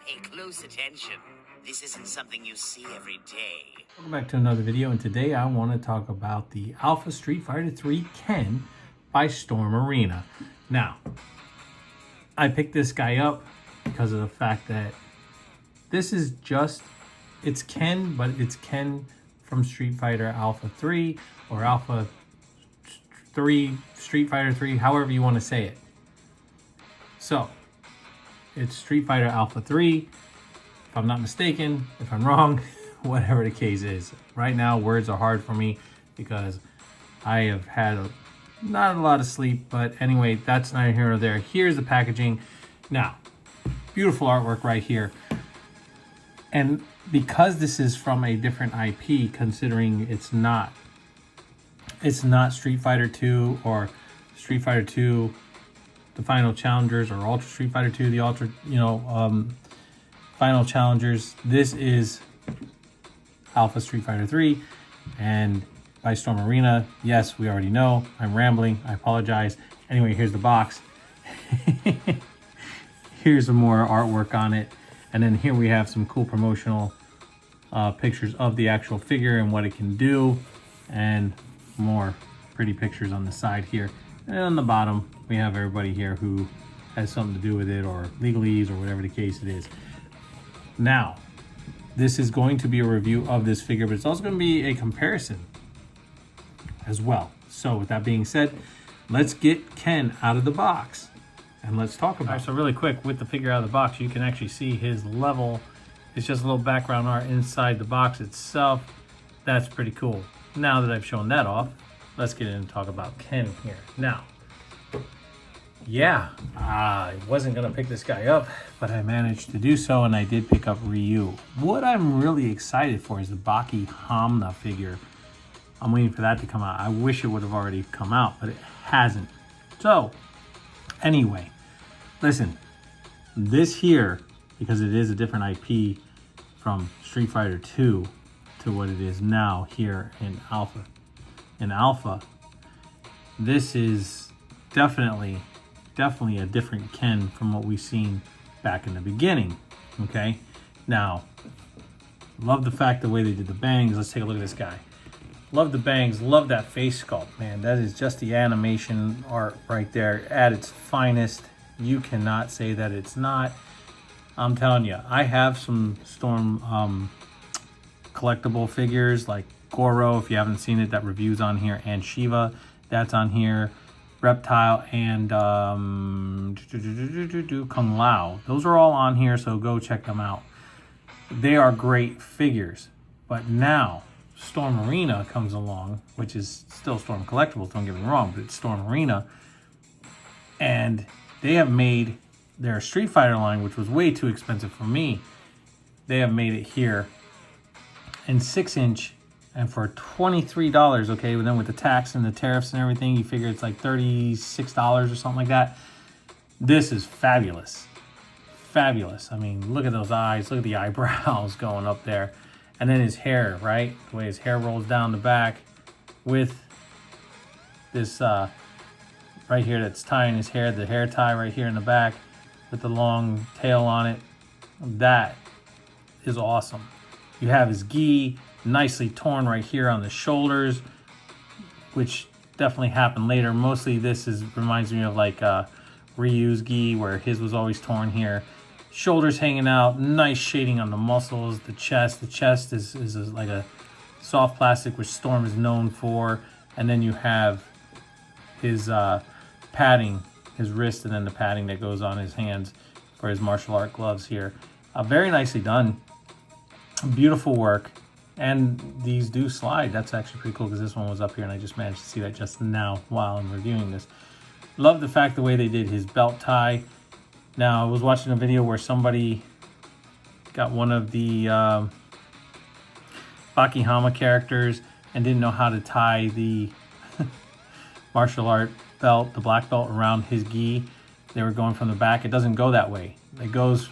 Pay close attention. This isn't something you see every day. Welcome back to another video, and today I want to talk about the Alpha Street Fighter 3 Ken by Storm Arena. Now, I picked this guy up because of the fact that this is just, it's Ken, but it's Ken from Street Fighter Alpha 3 or Alpha 3, Street Fighter 3, however you want to say it. So, it's Street Fighter Alpha 3, if I'm not mistaken, if I'm wrong, whatever the case is. Right now, words are hard for me because I have had not a lot of sleep, but anyway, that's neither here nor there. Here's the packaging. Now, beautiful artwork right here. And because this is from a different IP, considering it's not Street Fighter 2 or Street Fighter 2 the Final Challengers, or Ultra Street Fighter 2 the Ultra, Final Challengers. This is Alpha Street Fighter 3 and by Storm Arena. Yes, we already know. I'm rambling. I apologize. Anyway, here's the box. Here's some more artwork on it. And then here we have some cool promotional pictures of the actual figure and what it can do. And more pretty pictures on the side here. And on the bottom, we have everybody here who has something to do with it, or legalese, or whatever the case it is. Now, this is going to be a review of this figure, but it's also going to be a comparison as well. So with that being said, let's get Ken out of the box and let's talk about it. So really quick, with the figure out of the box, you can actually see his level. It's just a little background art inside the box itself. That's pretty cool. Now that I've shown that off, let's get in and talk about Ken here. Now, yeah, I wasn't going to pick this guy up, but I managed to do so, and I did pick up Ryu. What I'm really excited for is the Baki Hamna figure. I'm waiting for that to come out. I wish it would have already come out, but it hasn't. So, anyway, listen, this here, because it is a different IP from Street Fighter 2 to what it is now here in Alpha. In Alpha, this is definitely a different Ken from what we've seen back in the beginning. Okay, now, love the fact the way they did the bangs. Let's take a look at this guy. Love the bangs, love that face sculpt, man. That is just the animation art right there at its finest. You cannot say that it's not. I'm telling you, I have some Storm collectible figures like Goro, if you haven't seen it, that review's on here, and Shiva, that's on here. Reptile and Kung Lao. Those are all on here, so go check them out. They are great figures. But now, Storm Arena comes along, which is still Storm Collectibles, don't get me wrong, but it's Storm Arena. And they have made their Street Fighter line, which was way too expensive for me. They have made it here in 6-inch. And for $23, okay, and then with the tax and the tariffs and everything, you figure it's like $36 or something like that. This is fabulous. Fabulous. I mean, look at those eyes. Look at the eyebrows going up there. And then his hair, right? The way his hair rolls down the back with this right here that's tying his hair, the hair tie right here in the back with the long tail on it. That is awesome. You have his gi nicely torn right here on the shoulders, which definitely happened later. Mostly this reminds me of like Ryu's gi, where his was always torn here. Shoulders hanging out, nice shading on the muscles. The chest is like a soft plastic, which Storm is known for. And then you have his padding, his wrist, and then the padding that goes on his hands for his martial art gloves here. Very nicely done. Beautiful work. And these do slide. That's actually pretty cool, because this one was up here and I just managed to see that just now while I'm reviewing this. Love the fact the way they did his belt tie. Now, I was watching a video where somebody got one of the Baki Hama characters and didn't know how to tie the martial art belt, the black belt, around his gi. They were going from the back. It doesn't go that way. It goes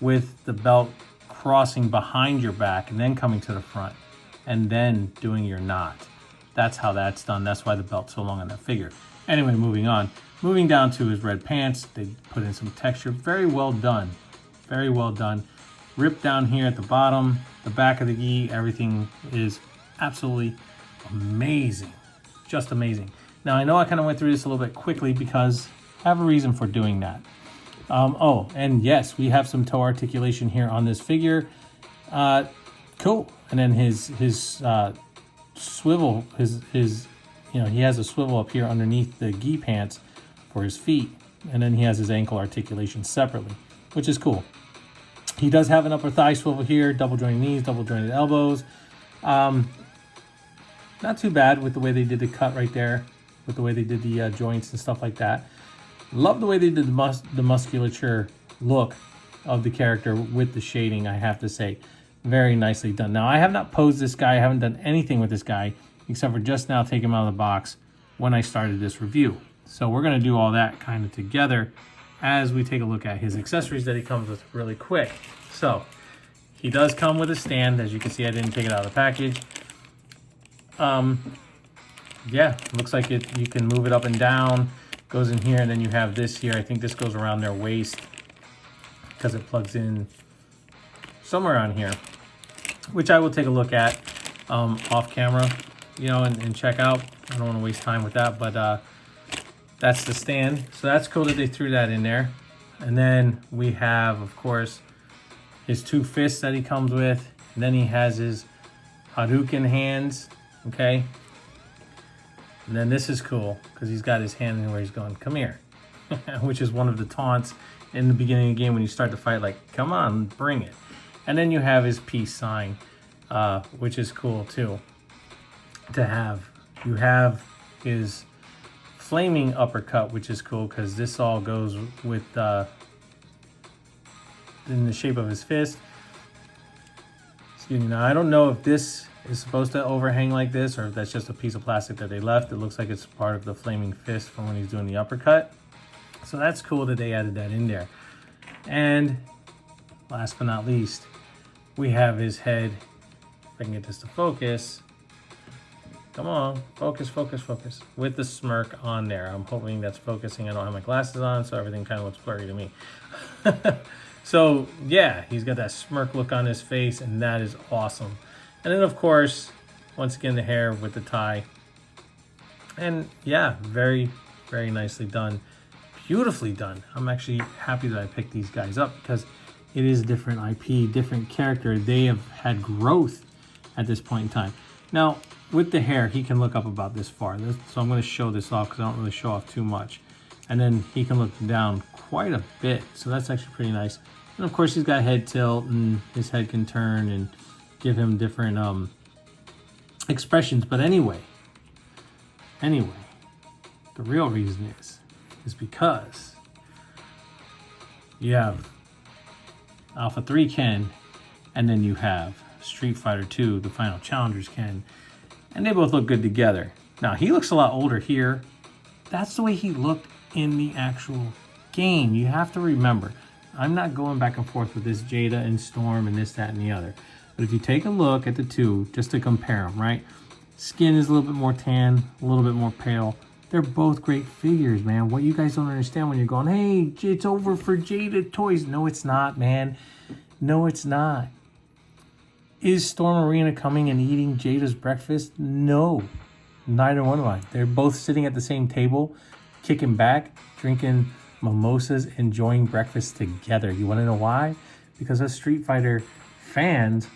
with the belt crossing behind your back and then coming to the front and then doing your knot. That's how that's done. That's why the belt's so long on that figure. Anyway, moving on. Moving down to his red pants. They put in some texture. Very well done. Very well done. Ripped down here at the bottom, the back of the gi, everything is absolutely amazing. Just amazing. Now, I know I kind of went through this a little bit quickly because I have a reason for doing that. Oh, and yes, we have some toe articulation here on this figure. Cool. And then his swivel, his he has a swivel up here underneath the gi pants for his feet. And then he has his ankle articulation separately, which is cool. He does have an upper thigh swivel here, double jointed knees, double jointed elbows. Not too bad with the way they did the cut right there, with the way they did the joints and stuff like that. Love the way they did the musculature look of the character with the shading, I have to say. Very nicely done. Now, I have not posed this guy. I haven't done anything with this guy except for just now take him out of the box when I started this review. So we're going to do all that kind of together as we take a look at his accessories that he comes with really quick. So he does come with a stand. As you can see, I didn't take it out of the package. Yeah, looks like it. You can move it up and down. Goes in here, and then you have this here. I think this goes around their waist because it plugs in somewhere on here, which I will take a look at off camera, and check out. I don't want to waste time with that, but that's the stand. So that's cool that they threw that in there. And then we have, of course, his two fists that he comes with. And then he has his Hadouken hands, okay? And then this is cool because he's got his hand in where he's going, come here, which is one of the taunts in the beginning of the game when you start to fight, like, come on, bring it. And then you have his peace sign, which is cool too to have. You have his flaming uppercut, which is cool because this all goes with in the shape of his fist. Excuse me. Now, I don't know if this is supposed to overhang like this or if that's just a piece of plastic that they left. It looks like it's part of the flaming fist from when he's doing the uppercut. So that's cool that they added that in there. And last but not least, we have his head. If I can get this to focus. Come on, focus, focus, focus. With the smirk on there. I'm hoping that's focusing. I don't have my glasses on, so everything kind of looks blurry to me. So, yeah, he's got that smirk look on his face, and that is awesome. And then, of course, once again, the hair with the tie. And, yeah, very, very nicely done. Beautifully done. I'm actually happy that I picked these guys up because it is different IP, different character. They have had growth at this point in time. Now, with the hair, he can look up about this far. So I'm going to show this off because I don't really show off too much. And then he can look down quite a bit. So that's actually pretty nice. And of course, he's got head tilt and his head can turn and give him different expressions. But anyway, the real reason is because you have Alpha 3 Ken, and then you have Street Fighter 2, the Final Challengers Ken, and they both look good together. Now, he looks a lot older here. That's the way he looked in the actual game. You have to remember, I'm not going back and forth with this Jada and Storm and this, that, and the other. But if you take a look at the two, just to compare them, right? Skin is a little bit more tan, a little bit more pale. They're both great figures, man. What you guys don't understand when you're going, hey, it's over for Jada toys. No, it's not, man. No, it's not. Is Storm Arena coming and eating Jada's breakfast? No, neither one of them. They're both sitting at the same table, kicking back, drinking mimosas, enjoying breakfast together. You want to know why? Because us Street Fighter fans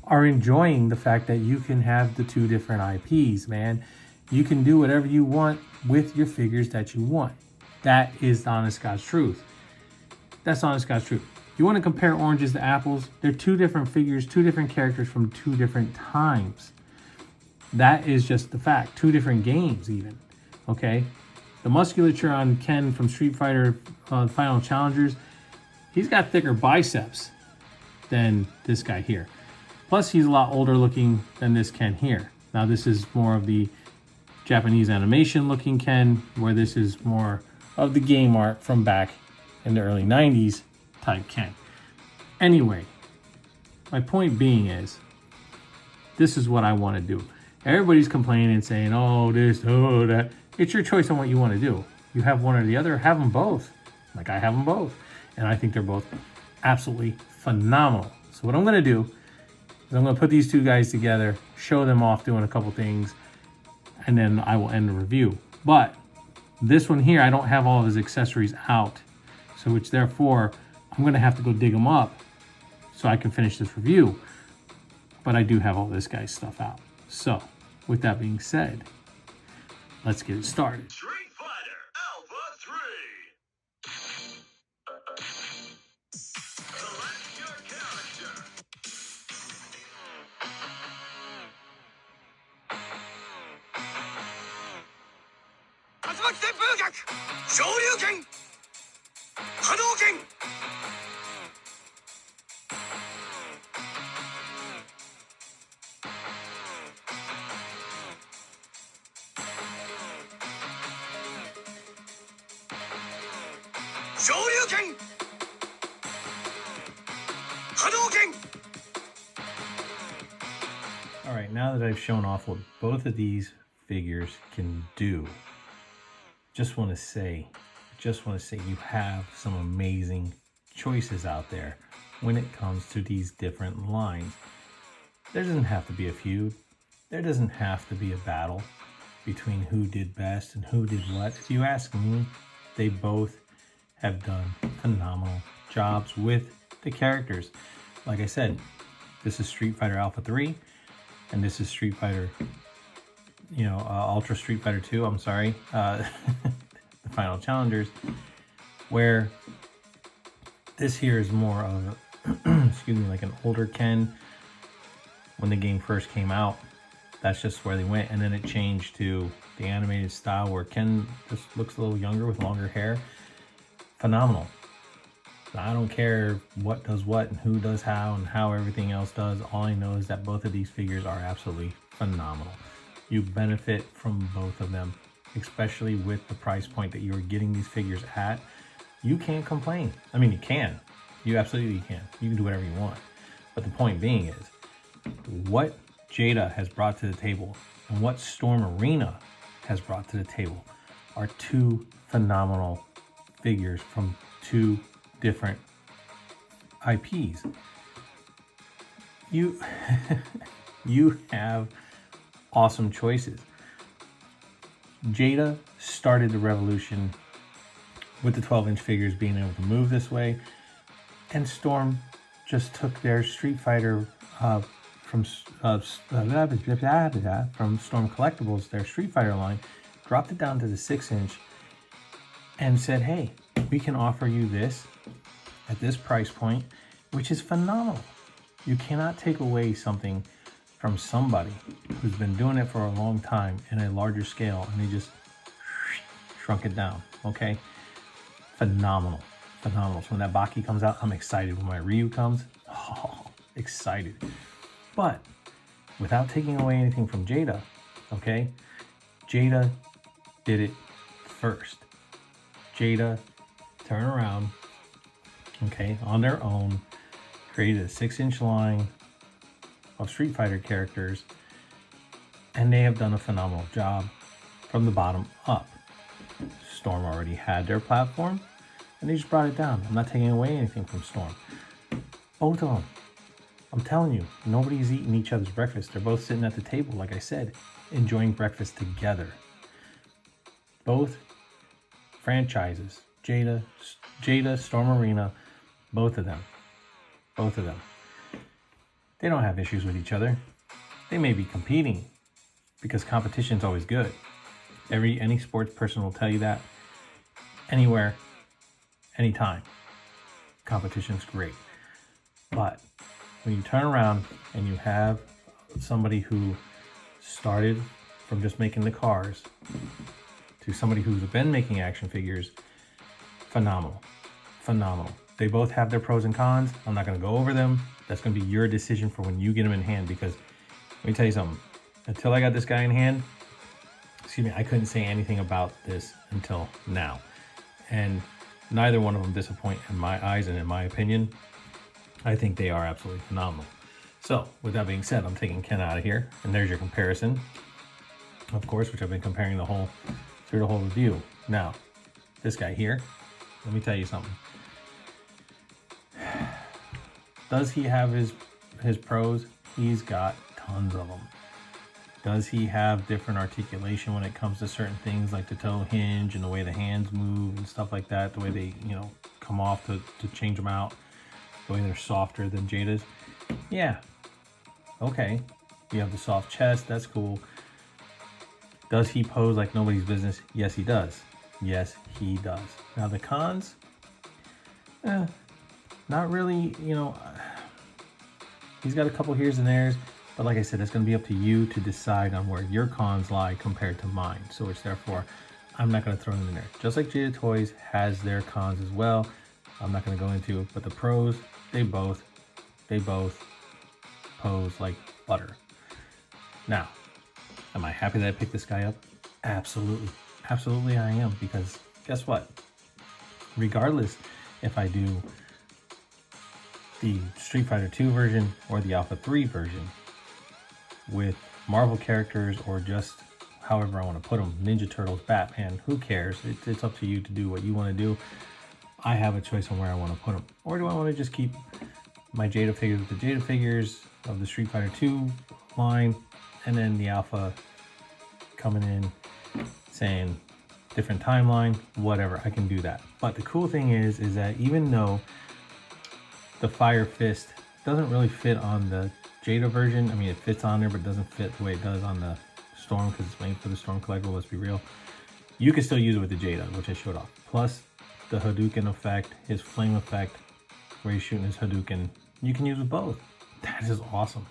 are enjoying the fact that you can have the two different IPs, man. You can do whatever you want with your figures that you want. That is the honest God's truth. That's honest God's truth. You want to compare oranges to apples? They're two different figures, two different characters from two different times. That is just the fact. Two different games even, okay? The musculature on Ken from Street Fighter Final Challengers, he's got thicker biceps than this guy here. Plus, he's a lot older looking than this Ken here. Now, this is more of the Japanese animation looking Ken, where this is more of the game art from back in the early 90s type Ken. Anyway, my point being is, this is what I want to do. Everybody's complaining and saying, oh, this, oh, that. It's your choice on what you want to do. You have one or the other, have them both. Like I have them both. And I think they're both absolutely phenomenal. So what I'm going to do is I'm going to put these two guys together, show them off doing a couple things, and then I will end the review. But this one here, I don't have all of his accessories out. So which therefore, I'm going to have to go dig them up so I can finish this review. But I do have all this guy's stuff out. So with that being said, let's get it started. Street Fighter Alpha 3. Select your character. Shoryuken! Hadouken! Shoryuken! Hadouken! All right, now that I've shown off what both of these figures can do, just want to say you have some amazing choices out there when it comes to these different lines. There doesn't have to be a feud. There doesn't have to be a battle between who did best and who did what. If you ask me, they both have done phenomenal jobs with the characters. Like I said, this is Street Fighter Alpha 3, and this is Street Fighter, Ultra Street Fighter 2, I'm sorry, the Final Challengers, where this here is more of, excuse me, like an older Ken. When the game first came out, that's just where they went, and then it changed to the animated style where Ken just looks a little younger with longer hair. Phenomenal. I don't care what does what and who does how and how everything else does. All I know is that both of these figures are absolutely phenomenal. You benefit from both of them, especially with the price point that you're getting these figures at. You can't complain. I mean, you can. You absolutely can. You can do whatever you want. But the point being is, what Jada has brought to the table and what Storm Arena has brought to the table are two phenomenal figures from two different IPs. You have awesome choices. Jada started the revolution with the 12-inch figures being able to move this way, and Storm just took their Street Fighter from Storm Collectibles, their Street Fighter line, dropped it down to the 6-inch, and said, hey, we can offer you this at this price point, which is phenomenal. You cannot take away something from somebody who's been doing it for a long time in a larger scale, and they just shrunk it down. Okay, phenomenal. So when that Baki comes out, I'm excited. When my Ryu comes, excited. But without taking away anything from Jada, okay, Jada did it first. Jada turned around, okay, on their own, created a 6-inch line of Street Fighter characters, and they have done a phenomenal job from the bottom up. Storm already had their platform, and they just brought it down. I'm not taking away anything from Storm. Both of them. I'm telling you, nobody's eating each other's breakfast. They're both sitting at the table, like I said, enjoying breakfast together. Both franchises, Jada, Storm Arena, both of them. They don't have issues with each other. They may be competing because competition's always good. Any sports person will tell you that. Anywhere, anytime, competition's great. But when you turn around and you have somebody who started from just making the cars to somebody who's been making action figures, phenomenal. They both have their pros and cons. I'm not going to go over them. That's going to be your decision for when you get them in hand, because let me tell you something. Until I got this guy in hand, I couldn't say anything about this until now. And neither one of them disappoint in my eyes and in my opinion. I think they are absolutely phenomenal. So with that being said, I'm taking Ken out of here, and there's your comparison, of course, which I've been comparing through the whole review. Now, this guy here, let me tell you something. Does he have his pros? He's got tons of them. Does he have different articulation when it comes to certain things like the toe hinge and the way the hands move and stuff like that, the way they, come off to change them out, the way they're softer than Jada's? Yeah. Okay. You have the soft chest, that's cool. Does he pose like nobody's business? Yes, he does. Yes, he does. Now the cons, not really, he's got a couple here's and there's, but like I said, it's going to be up to you to decide on where your cons lie compared to mine. So which therefore, I'm not going to throw them in there. Just like Jada Toys has their cons as well. I'm not going to go into it, but the pros, they both pose like butter. Now, am I happy that I picked this guy up? Absolutely. Absolutely I am, because guess what? Regardless if I do the Street Fighter 2 version or the Alpha 3 version with Marvel characters or just however I want to put them, Ninja Turtles, Batman, who cares? It's up to you to do what you want to do. I have a choice on where I want to put them. Or do I want to just keep my Jada figures with the Jada figures of the Street Fighter 2 line, and then the Alpha coming in saying different timeline, whatever, I can do that. But the cool thing is that even though the Fire Fist doesn't really fit on the Jada version, I mean it fits on there, but it doesn't fit the way it does on the Storm, because it's made for the Storm collectible, let's be real. You can still use it with the Jada, which I showed off. Plus the Hadouken effect, his flame effect, where he's shooting his Hadouken, you can use with both. That is awesome.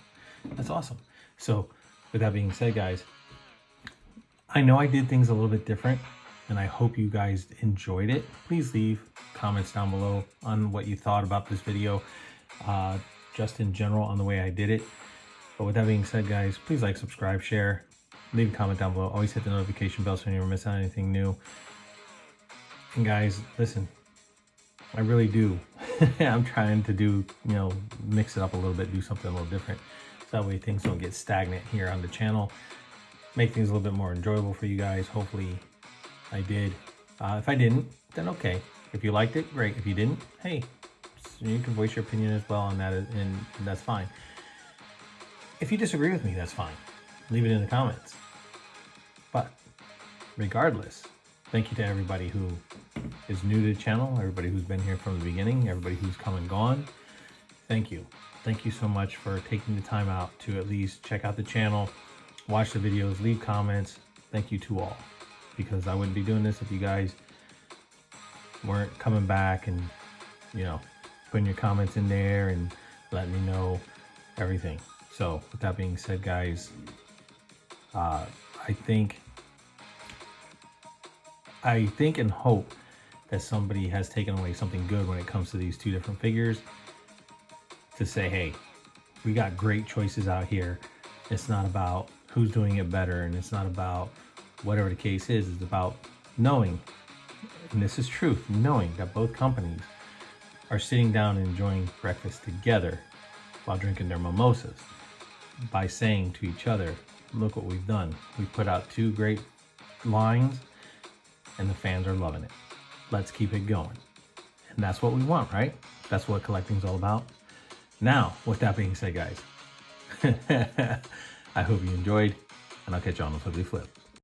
That's awesome. So with that being said, guys, I know I did things a little bit different, and I hope you guys enjoyed it. Please leave comments down below on what you thought about this video, just in general on the way I did it. But with that being said, guys, please like, subscribe, share, leave a comment down below. Always hit the notification bell so you never miss out on anything new. And guys, listen, I really do. I'm trying to do, mix it up a little bit, do something a little different. So that way things don't get stagnant here on the channel. Make things a little bit more enjoyable for you guys. Hopefully I did. If I didn't, then okay. If you liked it, great. If you didn't, hey, you can voice your opinion as well on that, and that's fine. If you disagree with me, that's fine. Leave it in the comments. But regardless, thank you to everybody who is new to the channel, everybody who's been here from the beginning, everybody who's come and gone. Thank you. Thank you so much for taking the time out to at least check out the channel, watch the videos, leave comments. Thank you to all, because I wouldn't be doing this if you guys weren't coming back and, putting your comments in there and letting me know everything. So with that being said, guys, I think and hope that somebody has taken away something good when it comes to these two different figures, to say, hey, we got great choices out here. It's not about who's doing it better, and it's not about whatever the case is. It's about knowing, and this is truth, knowing that both companies are sitting down and enjoying breakfast together while drinking their mimosas, by saying to each other, look what we've done. We put out two great lines and the fans are loving it. Let's keep it going. And that's what we want, right? That's what collecting's all about. Now, with that being said, guys, I hope you enjoyed, and I'll catch you on the flippity flip.